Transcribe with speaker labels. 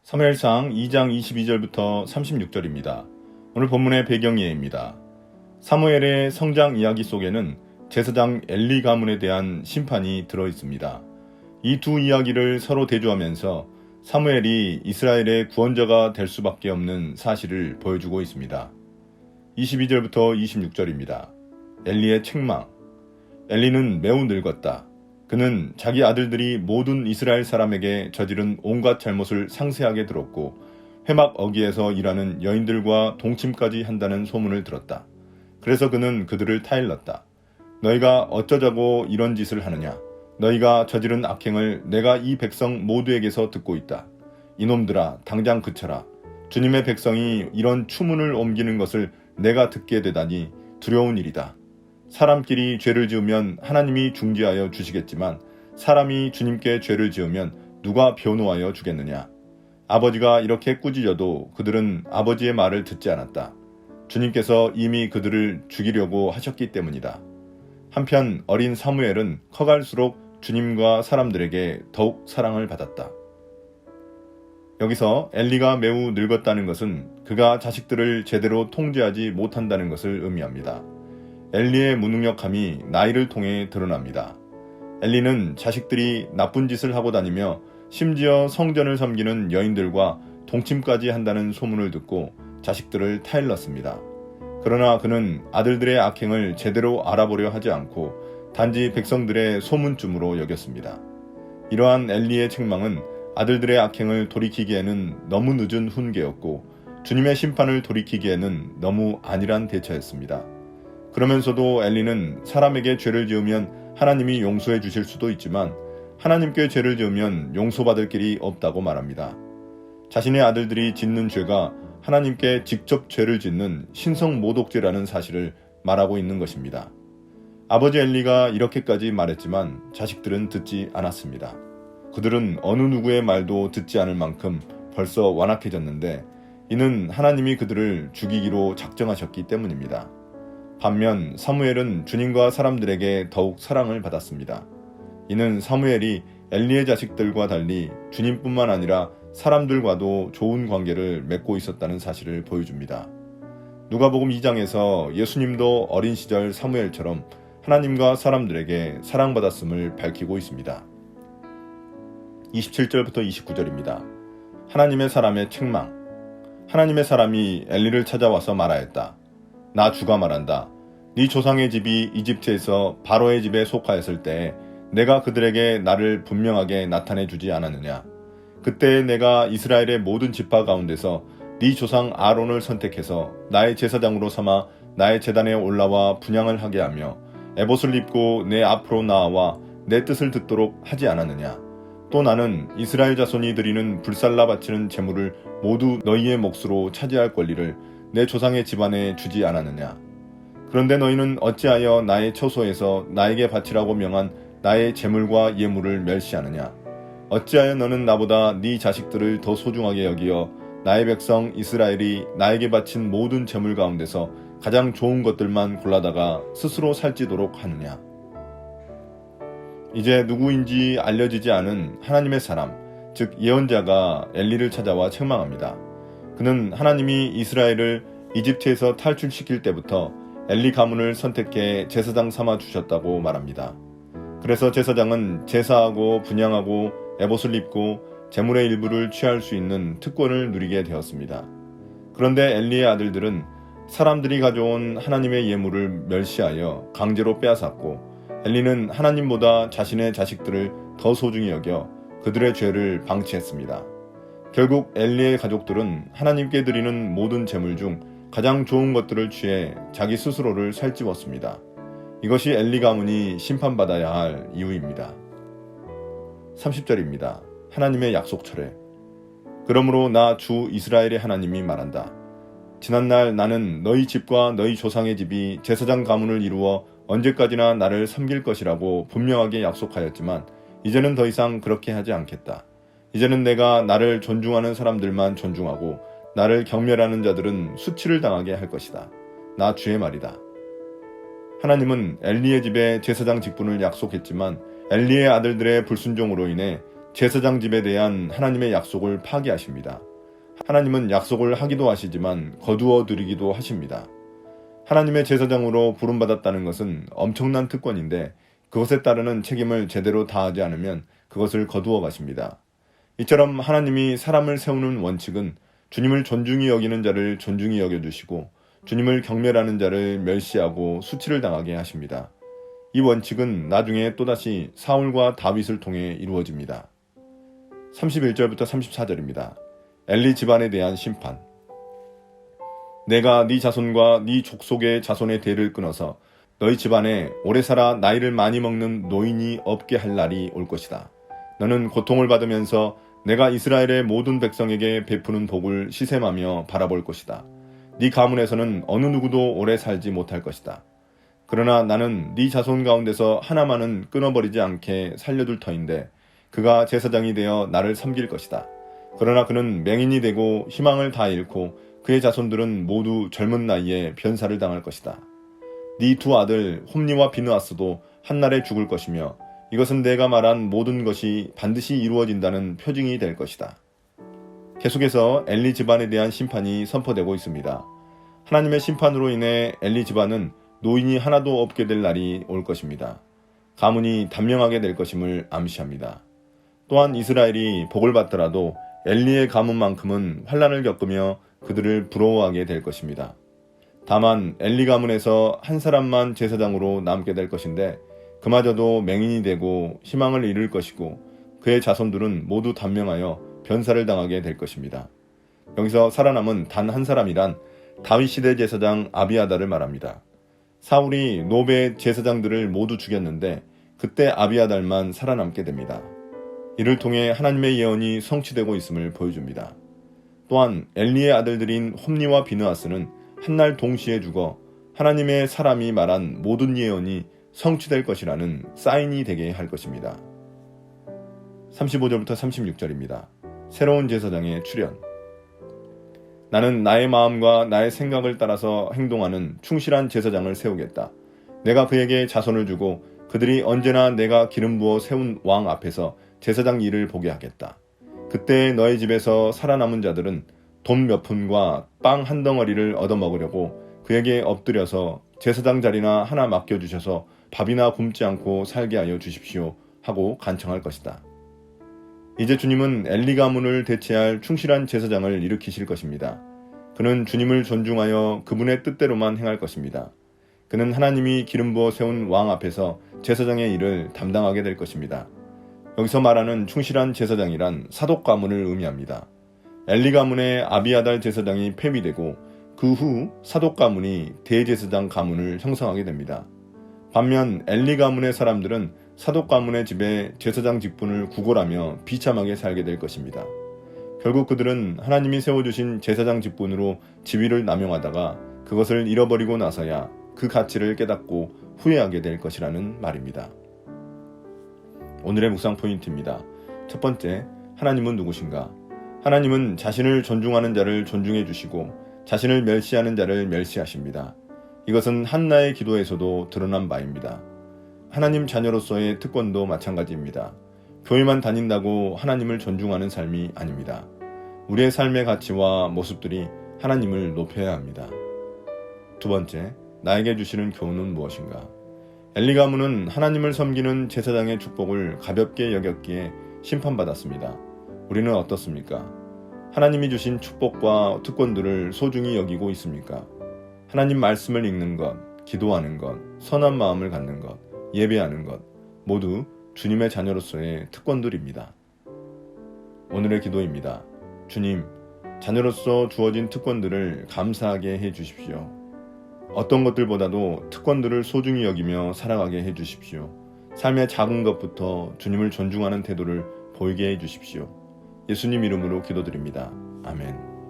Speaker 1: 사무엘상 2장 22절부터 36절입니다. 오늘 본문의 배경 이해입니다. 사무엘의 성장 이야기 속에는 제사장 엘리 가문에 대한 심판이 들어있습니다. 이 두 이야기를 서로 대조하면서 사무엘이 이스라엘의 구원자가 될 수밖에 없는 사실을 보여주고 있습니다. 22절부터 26절입니다. 엘리의 책망. 엘리는 매우 늙었다. 그는 자기 아들들이 모든 이스라엘 사람에게 저지른 온갖 잘못을 상세하게 들었고 회막 어귀에서 일하는 여인들과 동침까지 한다는 소문을 들었다. 그래서 그는 그들을 타일렀다. 너희가 어쩌자고 이런 짓을 하느냐? 너희가 저지른 악행을 내가 이 백성 모두에게서 듣고 있다. 이놈들아, 당장 그쳐라. 주님의 백성이 이런 추문을 옮기는 것을 내가 듣게 되다니 두려운 일이다. 사람끼리 죄를 지으면 하나님이 중지하여 주시겠지만 사람이 주님께 죄를 지으면 누가 변호하여 주겠느냐. 아버지가 이렇게 꾸짖어도 그들은 아버지의 말을 듣지 않았다. 주님께서 이미 그들을 죽이려고 하셨기 때문이다. 한편 어린 사무엘은 커갈수록 주님과 사람들에게 더욱 사랑을 받았다. 여기서 엘리가 매우 늙었다는 것은 그가 자식들을 제대로 통제하지 못한다는 것을 의미합니다. 엘리의 무능력함이 나이를 통해 드러납니다. 엘리는 자식들이 나쁜 짓을 하고 다니며 심지어 성전을 섬기는 여인들과 동침까지 한다는 소문을 듣고 자식들을 타일렀습니다. 그러나 그는 아들들의 악행을 제대로 알아보려 하지 않고 단지 백성들의 소문쯤으로 여겼습니다. 이러한 엘리의 책망은 아들들의 악행을 돌이키기에는 너무 늦은 훈계였고 주님의 심판을 돌이키기에는 너무 안일한 대처였습니다. 그러면서도 엘리는 사람에게 죄를 지으면 하나님이 용서해 주실 수도 있지만 하나님께 죄를 지으면 용서받을 길이 없다고 말합니다. 자신의 아들들이 짓는 죄가 하나님께 직접 죄를 짓는 신성모독죄라는 사실을 말하고 있는 것입니다. 아버지 엘리가 이렇게까지 말했지만 자식들은 듣지 않았습니다. 그들은 어느 누구의 말도 듣지 않을 만큼 벌써 완악해졌는데 이는 하나님이 그들을 죽이기로 작정하셨기 때문입니다. 반면 사무엘은 주님과 사람들에게 더욱 사랑을 받았습니다. 이는 사무엘이 엘리의 자식들과 달리 주님뿐만 아니라 사람들과도 좋은 관계를 맺고 있었다는 사실을 보여줍니다. 누가복음 2장에서 예수님도 어린 시절 사무엘처럼 하나님과 사람들에게 사랑받았음을 밝히고 있습니다. 27절부터 29절입니다. 하나님의 사람의 책망. 하나님의 사람이 엘리를 찾아와서 말하였다. 나 주가 말한다. 네 조상의 집이 이집트에서 바로의 집에 속하였을 때 내가 그들에게 나를 분명하게 나타내 주지 않았느냐. 그때 내가 이스라엘의 모든 지파 가운데서 네 조상 아론을 선택해서 나의 제사장으로 삼아 나의 제단에 올라와 분향을 하게 하며 에봇을 입고 내 앞으로 나아와 내 뜻을 듣도록 하지 않았느냐. 또 나는 이스라엘 자손이 드리는 불살라 바치는 제물을 모두 너희의 몫으로 차지할 권리를 내 조상의 집안에 주지 않았느냐. 그런데 너희는 어찌하여 나의 처소에서 나에게 바치라고 명한 나의 제물과 예물을 멸시하느냐. 어찌하여 너는 나보다 네 자식들을 더 소중하게 여기어 나의 백성 이스라엘이 나에게 바친 모든 제물 가운데서 가장 좋은 것들만 골라다가 스스로 살찌도록 하느냐. 이제 누구인지 알려지지 않은 하나님의 사람, 즉 예언자가 엘리를 찾아와 책망합니다. 그는 하나님이 이스라엘을 이집트에서 탈출시킬 때부터 엘리 가문을 선택해 제사장 삼아 주셨다고 말합니다. 그래서 제사장은 제사하고 분향하고 에봇을 입고 제물의 일부를 취할 수 있는 특권을 누리게 되었습니다. 그런데 엘리의 아들들은 사람들이 가져온 하나님의 예물을 멸시하여 강제로 빼앗았고 엘리는 하나님보다 자신의 자식들을 더 소중히 여겨 그들의 죄를 방치했습니다. 결국 엘리의 가족들은 하나님께 드리는 모든 제물 중 가장 좋은 것들을 취해 자기 스스로를 살찌웠습니다. 이것이 엘리 가문이 심판받아야 할 이유입니다. 30절입니다. 하나님의 약속 철회. 그러므로 나 주 이스라엘의 하나님이 말한다. 지난날 나는 너희 집과 너희 조상의 집이 제사장 가문을 이루어 언제까지나 나를 섬길 것이라고 분명하게 약속하였지만 이제는 더 이상 그렇게 하지 않겠다. 이제는 내가 나를 존중하는 사람들만 존중하고 나를 경멸하는 자들은 수치를 당하게 할 것이다. 나 주의 말이다. 하나님은 엘리의 집에 제사장 직분을 약속했지만 엘리의 아들들의 불순종으로 인해 제사장 집에 대한 하나님의 약속을 파기하십니다. 하나님은 약속을 하기도 하시지만 거두어 드리기도 하십니다. 하나님의 제사장으로 부름받았다는 것은 엄청난 특권인데 그것에 따르는 책임을 제대로 다하지 않으면 그것을 거두어 가십니다. 이처럼 하나님이 사람을 세우는 원칙은 주님을 존중히 여기는 자를 존중히 여겨주시고 주님을 경멸하는 자를 멸시하고 수치를 당하게 하십니다. 이 원칙은 나중에 또다시 사울과 다윗을 통해 이루어집니다. 31절부터 34절입니다. 엘리 집안에 대한 심판. 내가 네 자손과 네 족속의 자손의 대를 끊어서 너희 집안에 오래 살아 나이를 많이 먹는 노인이 없게 할 날이 올 것이다. 너는 고통을 받으면서 내가 이스라엘의 모든 백성에게 베푸는 복을 시샘하며 바라볼 것이다. 네 가문에서는 어느 누구도 오래 살지 못할 것이다. 그러나 나는 네 자손 가운데서 하나만은 끊어버리지 않게 살려둘 터인데 그가 제사장이 되어 나를 섬길 것이다. 그러나 그는 맹인이 되고 희망을 다 잃고 그의 자손들은 모두 젊은 나이에 변사를 당할 것이다. 네 두 아들 홈니와 비느하스도 한날에 죽을 것이며 이것은 내가 말한 모든 것이 반드시 이루어진다는 표징이 될 것이다. 계속해서 엘리 집안에 대한 심판이 선포되고 있습니다. 하나님의 심판으로 인해 엘리 집안은 노인이 하나도 없게 될 날이 올 것입니다. 가문이 단명하게 될 것임을 암시합니다. 또한 이스라엘이 복을 받더라도 엘리의 가문만큼은 환난을 겪으며 그들을 부러워하게 될 것입니다. 다만 엘리 가문에서 한 사람만 제사장으로 남게 될 것인데 그마저도 맹인이 되고 희망을 잃을 것이고 그의 자손들은 모두 단명하여 변사를 당하게 될 것입니다. 여기서 살아남은 단 한 사람이란 다윗 시대 제사장 아비아달을 말합니다. 사울이 노베의 제사장들을 모두 죽였는데 그때 아비아달만 살아남게 됩니다. 이를 통해 하나님의 예언이 성취되고 있음을 보여줍니다. 또한 엘리의 아들들인 홈니와 비느하스는 한날 동시에 죽어 하나님의 사람이 말한 모든 예언이 성취될 것이라는 사인이 되게 할 것입니다. 35절부터 36절입니다. 새로운 제사장의 출현. 나는 나의 마음과 나의 생각을 따라서 행동하는 충실한 제사장을 세우겠다. 내가 그에게 자손을 주고 그들이 언제나 내가 기름 부어 세운 왕 앞에서 제사장 일을 보게 하겠다. 그때 너희 집에서 살아남은 자들은 돈 몇 푼과 빵 한 덩어리를 얻어먹으려고 그에게 엎드려서 제사장 자리나 하나 맡겨주셔서 밥이나 굶지 않고 살게 하여 주십시오 하고 간청할 것이다. 이제 주님은 엘리 가문을 대체할 충실한 제사장을 일으키실 것입니다. 그는 주님을 존중하여 그분의 뜻대로만 행할 것입니다. 그는 하나님이 기름 부어 세운 왕 앞에서 제사장의 일을 담당하게 될 것입니다. 여기서 말하는 충실한 제사장이란 사독 가문을 의미합니다. 엘리 가문의 아비아달 제사장이 폐위되고 그 후 사독 가문이 대제사장 가문을 형성하게 됩니다. 반면 엘리 가문의 사람들은 사독 가문의 집에 제사장 직분을 구걸하며 비참하게 살게 될 것입니다. 결국 그들은 하나님이 세워주신 제사장 직분으로 지위를 남용하다가 그것을 잃어버리고 나서야 그 가치를 깨닫고 후회하게 될 것이라는 말입니다. 오늘의 묵상 포인트입니다. 첫 번째, 하나님은 누구신가? 하나님은 자신을 존중하는 자를 존중해 주시고 자신을 멸시하는 자를 멸시하십니다. 이것은 한나의 기도에서도 드러난 바입니다. 하나님 자녀로서의 특권도 마찬가지입니다. 교회만 다닌다고 하나님을 존중하는 삶이 아닙니다. 우리의 삶의 가치와 모습들이 하나님을 높여야 합니다. 두 번째, 나에게 주시는 교훈은 무엇인가? 엘리 가문은 하나님을 섬기는 제사장의 축복을 가볍게 여겼기에 심판받았습니다. 우리는 어떻습니까? 하나님이 주신 축복과 특권들을 소중히 여기고 있습니까? 하나님 말씀을 읽는 것, 기도하는 것, 선한 마음을 갖는 것, 예배하는 것 모두 주님의 자녀로서의 특권들입니다. 오늘의 기도입니다. 주님, 자녀로서 주어진 특권들을 감사하게 해 주십시오. 어떤 것들보다도 특권들을 소중히 여기며 살아가게 해 주십시오. 삶의 작은 것부터 주님을 존중하는 태도를 보이게 해 주십시오. 예수님 이름으로 기도드립니다. 아멘.